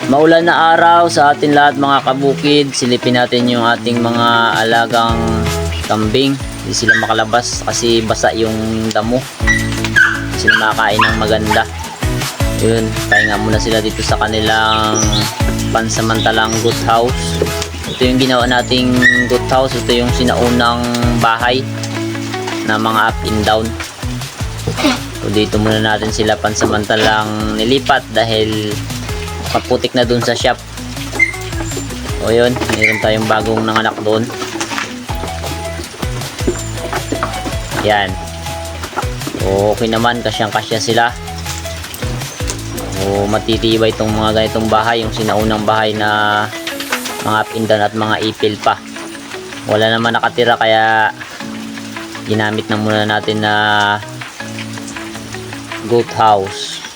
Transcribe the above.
Maulan na araw sa atin lahat mga kabukid. Silipin natin yung ating mga alagang kambing. Hindi sila makalabas kasi basa yung damo. Hindi sila makakain ng maganda. Yun, pahinga muna sila dito sa kanilang pansamantalang goat house. Ito yung ginawa nating goat house. Ito yung sinaunang bahay na mga up and down. So dito muna natin sila pansamantalang nilipat dahil paputik na dun sa shop. O yun, mayroon tayong bagong nanganak doon. Yan. Okay naman, kasyang-kasya sila. O matitibay itong mga ganitong bahay, yung sinaunang bahay na mga pindan at mga ipil pa. Wala naman nakatira kaya ginamit na muna natin na goat house.